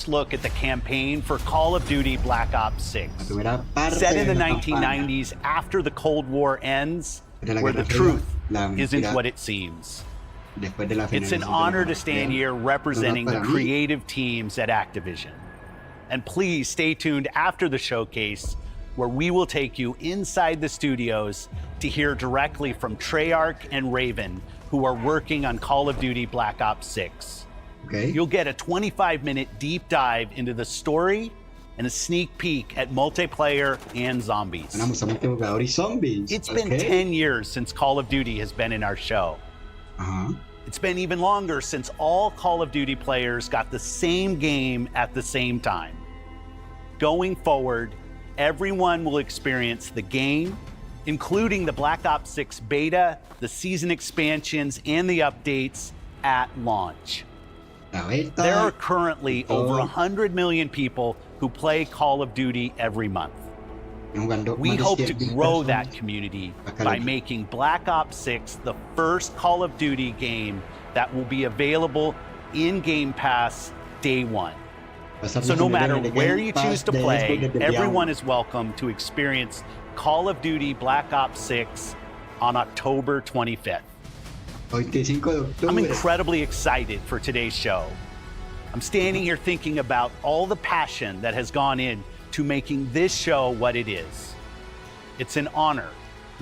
Look at the campaign for Call of Duty Black Ops 6. primera parte Set in de the la campaña 1990s after the Cold War ends, de la where the Guerra Fría, truth la isn't mentira what it seems. después de la It's an finalización de la honor to Guerra stand Fría. here representing the Para mí, creative teams at Activision. And please stay tuned after the showcase, where we will take you inside the studios to hear directly from Treyarch and Raven, who are working on Call of Duty Black Ops 6. okay. You'll get a 25-minute deep dive into the story and a sneak peek at multiplayer and zombies. Ganamos a multijugador y zombies. It's been okay. 10 years since Call of Duty has been in our show. Ajá. It's been even longer since all Call of Duty players got the same game at the same time. Going forward, everyone will experience the game, including the Black Ops 6 beta, the season expansions, and the updates at launch. La beta, There are currently todo, over 100 million people who play Call of Duty every month. jugando We más de hope to 100,000 grow personas. that community Acá by lo- making Black Ops 6 the first Call of Duty game that will be available in Game Pass day one. Pasar So de no tener matter en el where Game you Pass choose to de play, después de día everyone uno. is welcome to experience Call of Duty Black Ops 6 on October 25th. 25 de octubre. I'm incredibly excited for today's show. I'm standing here thinking about all the passion that has gone in to making this show what it is. It's an honor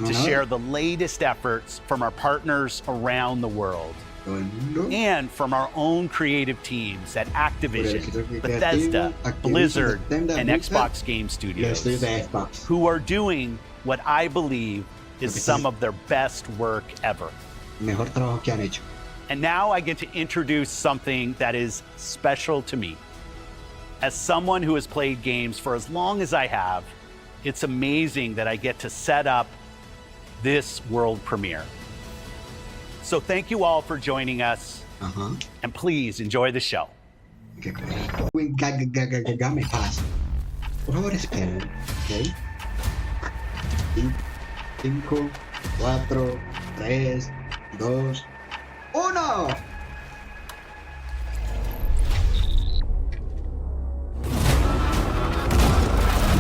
to share the latest efforts from our partners around the world Todo el mundo. and from our own creative teams at Activision, Creativo, Bethesda, Activision, Blizzard, Bethesda, and Blizzard, Xbox Game Y los Studios, estudios de Xbox. who are doing what I believe is Okay. some of their best work ever. Mejor trabajo que han hecho. And now I get to introduce something that is special to me. As someone who has played games for as long as I have, it's amazing that I get to set up this world premiere. So thank you all for joining us, Ajá. and please enjoy the show. Que me pasa. Por favor, esperen. Ok. 5, 4, 3, 2, 1.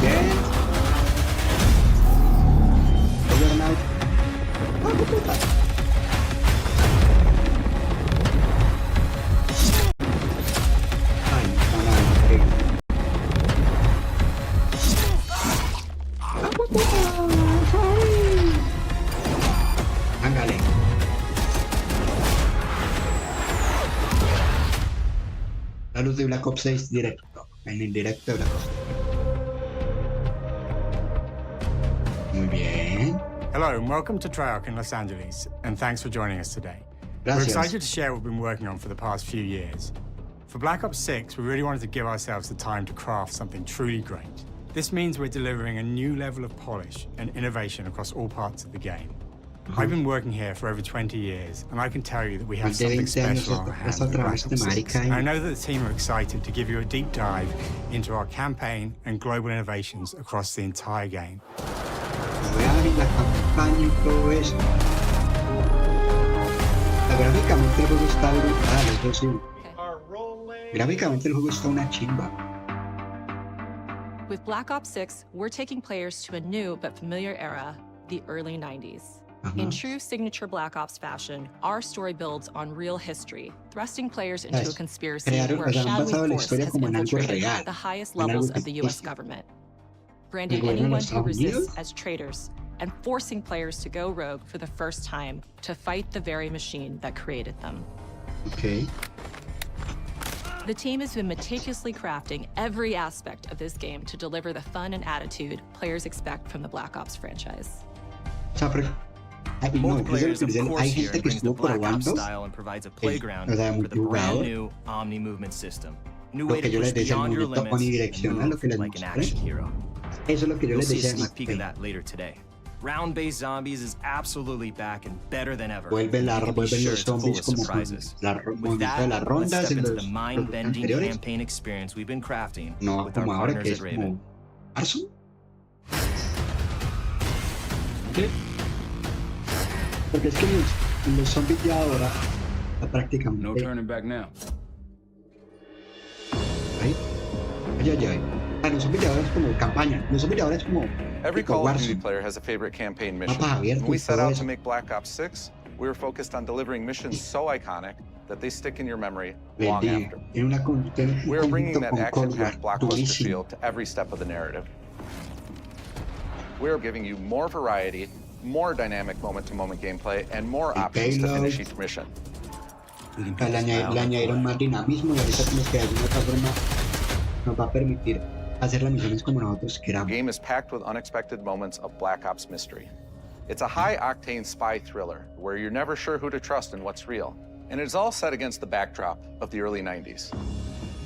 Bien. Overnight. ¡Ah, qué puta! Ay, no, no, ok. ¡Ah, qué puta! ¡Ay! Ángale. La luz de Black Ops 6 directo. En el directo de Black Ops. Muy bien. Hello and welcome to Treyarch in Los Angeles, and thanks for joining us today. We're Gracias. excited to share what we've been working on for the past few years. For Black Ops 6, we really wanted to give ourselves the time to craft something truly great. This means we're delivering a new level of polish and innovation across all parts of the game. I've been working here for over 20 years, and I can tell you that we have Más de something 20 años special on our hands esta with Black otra Ops vez 6. temática And I y know that the team are excited to give you a deep dive into our campaign and global innovations across the entire game. voy a abrir la campaña y todo eso. Gráficamente el juego está brutal, eso sí. Gráficamente el juego está una chimba. With Black Ops 6, we're taking players to a new but familiar era, the early 90s. In true signature Black Ops fashion, our story builds on real history, thrusting players into a ¿Sabes? conspiracy Crearon, where a han shadowy basado la force historia has como en algo infiltrated real, the highest en algo levels of the US ficticio. government, branding ¿El gobierno de anyone los who Estados resists Unidos? as traitors and forcing players to go rogue for the first time to fight the very machine that created them. Ok. The team has been meticulously crafting every aspect of this game to deliver the fun and attitude players expect from the Black Ops franchise. O sea, pero... Ay, no, Both yo players, sé of que course, hay here gente que brings the estuvo Black Ops probando style and provides a playground o sea, for the brand multijugador. new Omni movement system. New Lo way que to yo push les decía, el beyond your movimiento limits omnidireccional, and lo que les move like an mostré. action hero. Eso es lo que yo You'll les see a decía de sneak peek of Max that later today. Round-based zombies is absolutely back and better than ever. Vuelven You can be sure los it's full zombies of como con surprises. la With movimiento de that, las let's rondas step en into los the mind-bending anteriores. campaign experience we've been crafting No with our como ahora que partners es at Raven. como Arson. ¿Qué? Porque es que los zombies de ahora No prácticamente turning back now. Ay, ay, ay, ay. Los zombies de ahora es como campaña. Los zombies de ahora es como Every tipo Call of Duty Warzone. player has a favorite campaign mission. Mapa abierto When we y set todo out eso. to make Black Ops 6, we were focused on delivering missions so iconic that they stick in your memory long after. Tiene tiene un We are bringing conflicto that con action-packed Cold War blockbuster durísimo. feel to every step of the narrative. We are giving you more variety, more dynamic moment-to-moment gameplay, and more El options to payload. finish each mission. Le añadieron más dinamismo y ahorita como que de alguna otra forma nos va a permitir hacer las misiones como nosotros The queramos. game is packed with unexpected moments of Black Ops mystery. It's a high-octane spy thriller where you're never sure who to trust and what's real. And it's all set against the backdrop of the early 90s.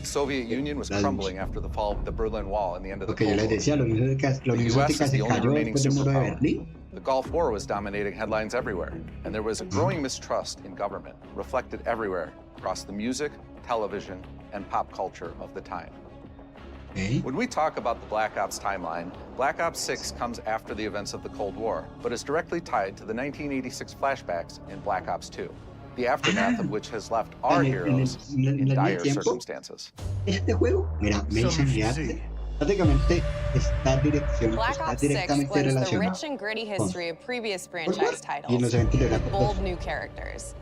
The Soviet Union was crumbling after the fall of the Berlin Wall and the end of the Lo que yo Cold les War. decía, la Unión The US Soviética is se the only cayó remaining después del muro de superpower. Berlín. The Gulf War was dominating headlines everywhere, and there was a growing mistrust in government, reflected everywhere across the music, television, and pop culture of the time. Okay. When we talk about the Black Ops timeline, Black Ops 6 comes after the events of the Cold War, but is directly tied to the 1986 flashbacks in Black Ops 2, the aftermath of which has left our heroes in dire circumstances. Este juego, mira, me dicen prácticamente está Black Ops 6 directamente blends the relacionado rich and gritty history of previous franchise y en los titles eventos de with Black bold Ops. new characters,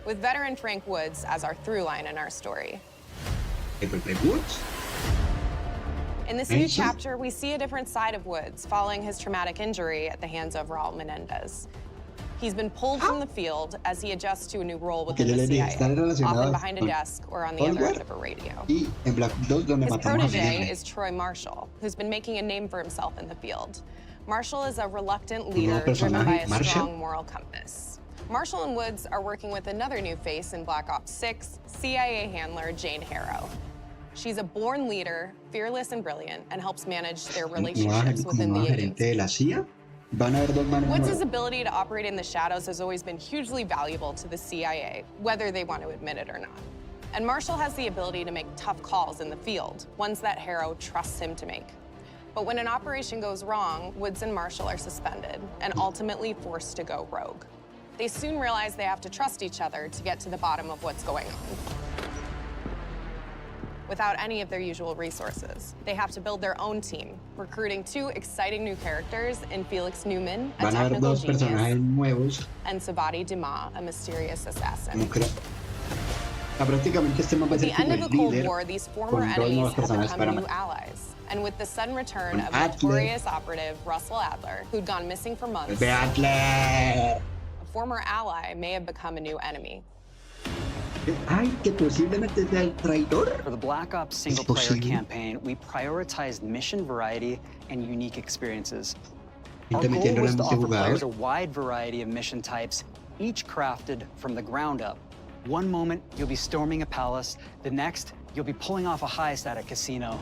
with veteran Frank Woods as our through line in our story. Woods. In this new Amazing. chapter, we see a different side of Woods following his traumatic injury at the hands of Raul Menendez. He's been pulled from the field as he adjusts to a new role within yo the le dije, CIA, están relacionados often behind a con desk or on the Cold other War end of a radio. y en Black Ops 2 donde His matamos a protege Menendez. is Troy Marshall, who's been making a name for himself in the field. Marshall is a reluctant leader driven by a personaje, strong moral compass. Marshall and Woods are working with another new face in Black Ops 6, CIA handler Jane Harrow. She's a born leader, fearless and brilliant, and helps manage their relationships Como within the nueva gerente agency. de la CIA. Van a haber dos manos Woods' nuevas. ability to operate in the shadows has always been hugely valuable to the CIA, whether they want to admit it or not. And Marshall has the ability to make tough calls in the field, ones that Harrow trusts him to make. But when an operation goes wrong, Woods and Marshall are suspended and ultimately forced to go rogue. They soon realize they have to trust each other to get to the bottom of what's going on. Without any of their usual resources, they have to build their own team, recruiting two exciting new characters in Felix Newman, a Van a haber technical dos personajes genius, nuevos. and Savati Dumas, a mysterious assassin. Como que prácticamente este mapa va a At ser the como end of el the Cold líder War, these former con dos enemies nuevos have personajes para become new matar. allies. And with the sudden return Con of Adler. notorious operative Russell Adler, who'd gone missing for months, Adler. a former ally may have become a new enemy. Ay, que posiblemente sea el traidor. For the Black Ops single-player posible. campaign, we prioritized mission variety and unique experiences. Our Gente goal metiendo was to la offer players a multijugador. wide variety of mission types, each crafted from the ground up. One moment, you'll be storming a palace. The next, you'll be pulling off a heist at a casino.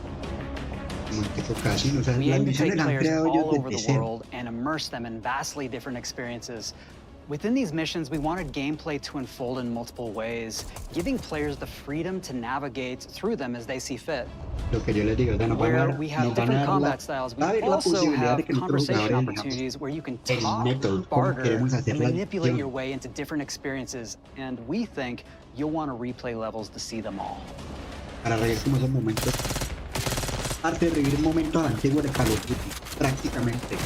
Como el tipo casino. O sea, We las aim to take misiones las han players creado ellos all over desde the cero. world and immerse them in vastly different experiences. Within these missions, we wanted gameplay to unfold in multiple ways, giving players the freedom to navigate through them as they see fit. Lo que yo les digo, o sea, nos van a Where dar, we have nos van a different dar combat la, styles, va a we haber la also posibilidad de have que nosotros conversation jugadores digamos opportunities where you can el talk, método, cómo barter, queremos hacer and la manipulate acción. your way into different experiences. And we think you'll want to replay levels to see them all. Para revivir como esos momentos. Parte de revivir momentos antiguos de Call of Duty, prácticamente.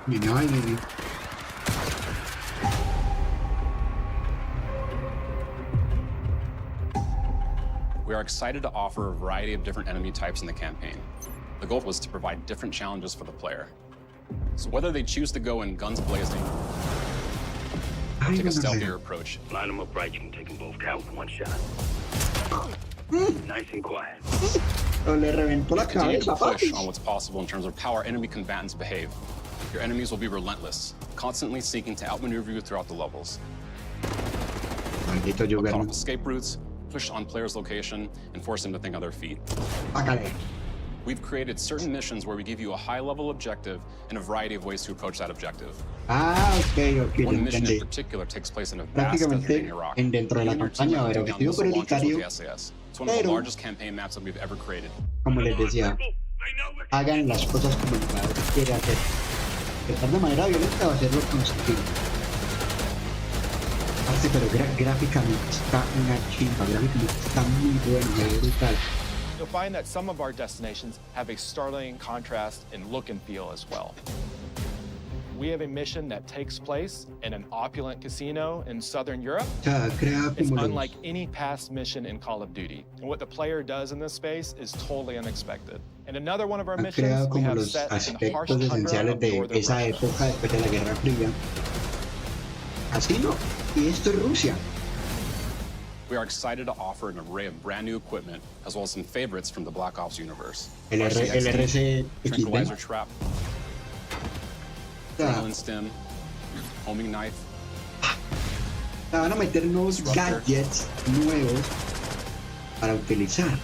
Ay, mi. We are excited to offer a variety of different enemy types in the campaign. The goal was to provide different challenges for the player. So whether they choose to go in guns blazing or Ay, take a no sé. stealthier approach, Line them up right, you can take them both down with one shot. Nice and quiet. O le reventó la continue to cabeza, push papi. on what's possible in terms of how our enemy combatants behave. Your enemies will be relentless, constantly seeking to outmaneuver you throughout the levels. Maldito Cut Juggernaut. off escape routes, push on players' location, and force them to think on their feet. Págale. We've created certain missions where we give you a high-level objective and a variety of ways to approach that objective. Ah, ok, ok, One ya mission in entendí. particular takes place in a vast desert Prácticamente in Iraq. en dentro de la You and your team campaña are va a haber hunting down objetivo missile launchers with prioritario, the SAS. It's one of the pero- largest campaign maps that we've ever created. como les decía, hagan las cosas como el jugador quiere hacer. Empezar de manera violenta o hacerlo con estilo. Parce, pero gráficamente está una chimba, gráficamente está muy bueno, es brutal. you'll find that some of our destinations have a startling contrast in look and feel as well. We have a mission that takes place in an opulent casino in Southern Europe. It's unlike any past mission in Call of Duty. And what the player does in this space is totally unexpected. And another one of our missions we have set in the harsh tundra of northern Russia. Casino. Y esto es Rusia. We are excited to offer an array of brand new equipment, as well as some favorites from the Black Ops universe. El RC Tranquilizer trap, adrenaline stim, homing knife. Van a meter nuevos gadgets nuevos para utilizar.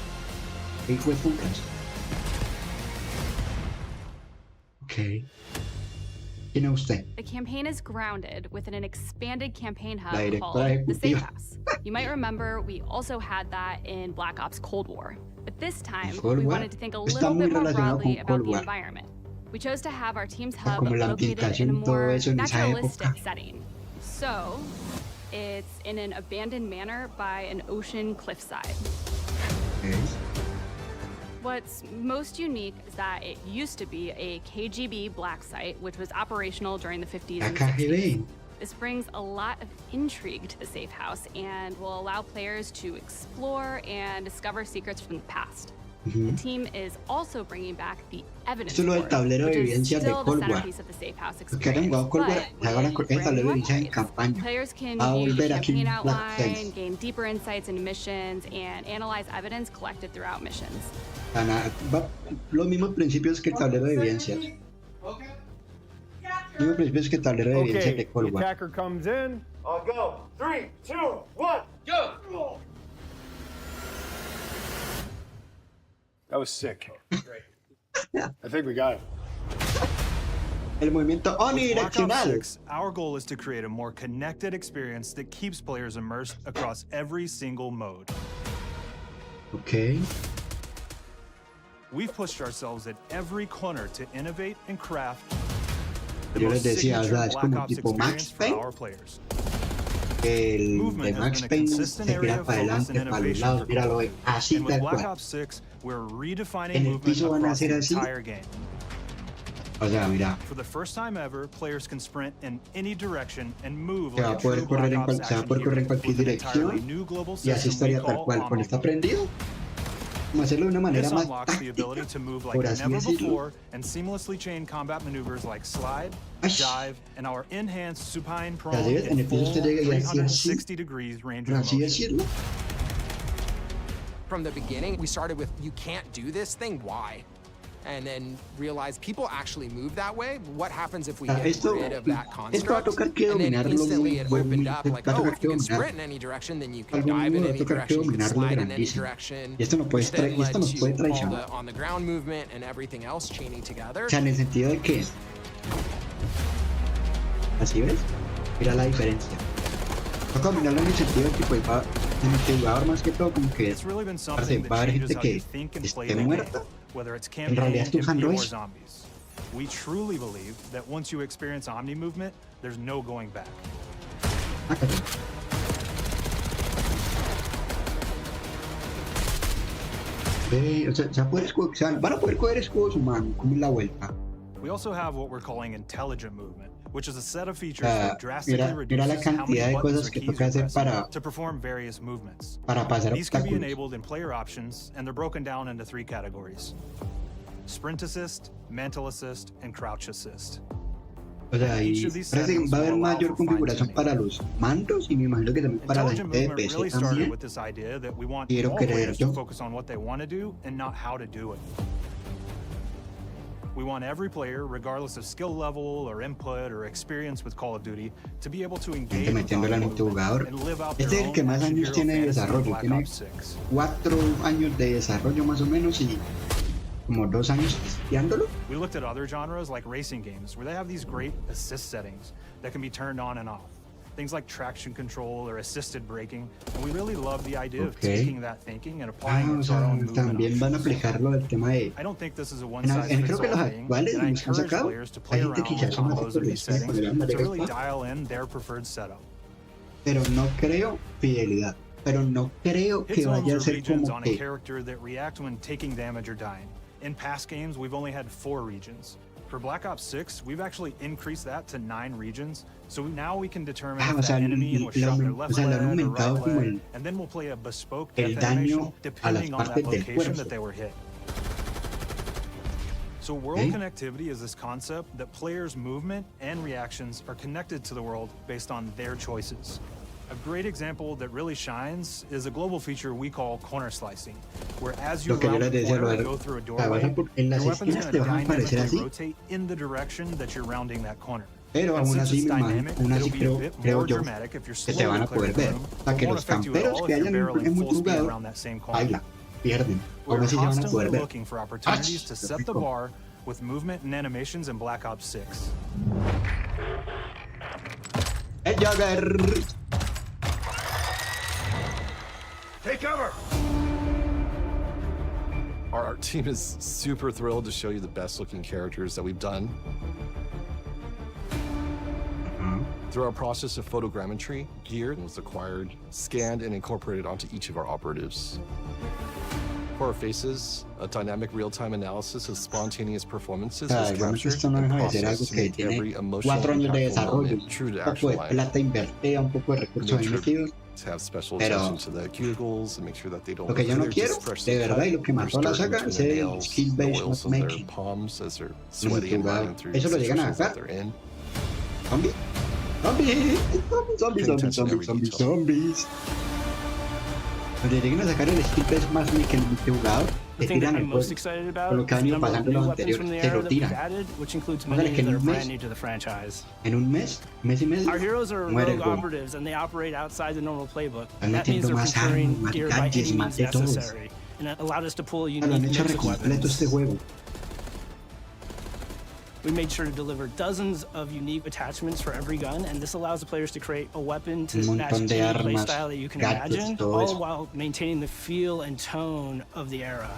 ¿Qué fue putas? Ok. ¿Quién es usted? The campaign is grounded within an expanded campaign hub La called directora the Safe ejecutiva. House. You might remember we also had that in Black Ops Cold War. But this time, Cold we War wanted to think a está little muy bit more relacionado broadly con about Cold the War. environment. We chose to have our team's hub Como la located in a ambientación, todo more eso en esa naturalistic época. setting. So, it's in an abandoned manor by an ocean cliffside. Okay. What's most unique is that it used to be a KGB black site, which was operational during the 50s La and 60s. KGB. This brings a lot of intrigue to the safe house and will allow players to explore and discover secrets from the past. The team is also bringing back the evidence Esto es lo del board, tablero de which is evidencias de still the Cold War. centerpiece of the safe house Los que hayan experience, jugado Cold War, but hagan el with tablero de brand new evidencias en updates. campaña. Players can Va a view volver aquí campaign en Black outline, 6. gain deeper insights into missions, and analyze evidence collected throughout missions. Los mismos principios que el tablero de evidencias. Los mismos principios que el tablero de evidencias de Cold War. Attacker comes in. I'll go. 3, 2, 1, go! That was sick. Great. I think we got it. El movimiento With Black Ops omnidireccional. 6, our goal is to create a more connected experience that keeps players immersed across every single mode. Ok. We've pushed ourselves at every corner to innovate and craft the Yo les most decía, o signature sea, es Black como Ops tipo Max experience for Payne. our players. El de Movement has Max been a Payne se consistent area tira of para focus adelante, and para los innovation lados, for míralo, Call of así And with tal Black cual. Ops 6, we're redefining En el movement piso van a across the hacer así. entire game. O sea, mira, For the first time ever, players can sprint in any direction and move se va a like a poder true correr Black en, Ops se va a action poder correr en hero cualquier with an entirely dirección new global y así system we estaría tal call cual. Cuando Omni. está prendido, como hacerlo de una manera This más unlocks the táctica, ability to move like por así never decirlo. before and seamlessly chain combat maneuvers like slide, Ay. dive, and our enhanced supine prone Así ves, en el and piso full usted llega y así, 360 degrees range por of así motion. decirlo. From the beginning, we started with, you can't do this thing, why? And then realized people actually move that way. What happens if we get Esto rid of that va a construct? tocar que And then dominarlo instantly muy it buen, opened up like, va a oh, tocar if que you can dominar. sprint in any direction, then you can Algún dive in modo va a any tocar que direction, you can dominarlo slide in any grandísimo. direction. Y esto nos puede Which then y esto led nos puede to all traicionar. the on the ground movement and everything else chaining together. O sea, en el sentido de que, ¿así ves? Mira la diferencia. Toca dominarlo en el sentido de que pues va, en el jugador más que todo como que It's really been parce, something va a that haber changes gente how que you think and play esté the game, muerta. whether it's En realidad campaign, es tu MP, or handroid. zombies. We truly believe that once you experience Omni movement, there's no going back. O sea, van a poder coger escudos humanos, como es la vuelta. We also have what we're calling intelligent movement, which is a set of features Ah, that drastically mira la reduces how cantidad many de buttons cosas or que keys toca you hacer press para to perform various movements. pasar These can be obstáculos. enabled in player options, and they're broken down into 3 categories: sprint assist, mantle assist, and crouch assist. O sea, y Each of these parece que settings va a haber will allow mayor for configuración fine-tuning. para los mandos y me imagino que también para la Intelligent gente de movement PC really started también. with this idea that we want Quiero all creer players yo. to focus on what they want to do and not how to do it. We want every player, regardless of skill level or input or experience with Call of Duty, to be able to engage Gente with metiéndola en Omni multijugador. and live out Este their es el own que más action años hero tiene de fantasy in desarrollo. Black Tiene Ops 6. 4 años de desarrollo más o menos y como 2 años testeándolo. We looked at other genres like racing games, where they have these great assist settings that can be turned on and off. Things like traction control or assisted braking, and we really love the idea of Okay. taking that thinking and applying Ah, o it to our sea, own movement también van a options. aplicarlo del tema de... I don't think this is a creo one-size-fits-all que los thing, actuales, and I los que han encourage sacado, players to play hay gente around que ya with son combos of these les settings podrían to valer really esto, dial in their preferred setup. pero no creo fidelidad. pero no creo que Hit zones vaya a are ser regions como on a que character that react when taking damage or dying. In past games, we've only had 4 regions. For Black Ops 6, we've actually increased that to 9 regions, so now we can determine if that enemy was shot in their left leg or right leg, and then we'll play a bespoke death animation depending on that location that they were hit. So world connectivity is this concept that players' movement and reactions are connected to the world based on their choices. A great example that really shines is a global feature we call corner slicing, where as you round a corner and go through a doorway, your weapon's going to dynamically rotate in the direction that you're rounding that corner. Pero aún así, aún así creo yo que te van a poder ver. O sea, que los camperos que hayan en multijugador, baila, pierden. Aún así se van a poder ver. Looking for opportunities to set the bar with movement and animations in Black Ops 6. ¡El Jagger! Take cover! Our team is super thrilled to show you the best looking characters that we've done. Through our process of photogrammetry, gear was acquired, scanned, and incorporated onto each of our operatives. For our faces, a dynamic real-time analysis of spontaneous performances was captured and processed to make every emotional, impactful moment true to actual life. To have special attention to the cuticles and make sure that they don't lo que yo no quiero, de verdad, y lo que mató a la saga es el skill-based matchmaking. Palms as they're sweaty and running through eso lo llegan a situations that sacar. they're in. Zombies. Donde lleguen a sacar el skill-based matchmaking en el multijugador, le tiran el juego. Con lo que ha venido pasando en los anteriores, se lo tiran. Póngale que en un mes y medio, muere el juego. Realmente es lo más armas, más gadgets, más de todo. Lo han hecho recompleto este juego. We made sure to deliver dozens of unique attachments for every gun, and this allows the players to create a weapon to match any playstyle that you can imagine, all while maintaining the feel and tone of the era.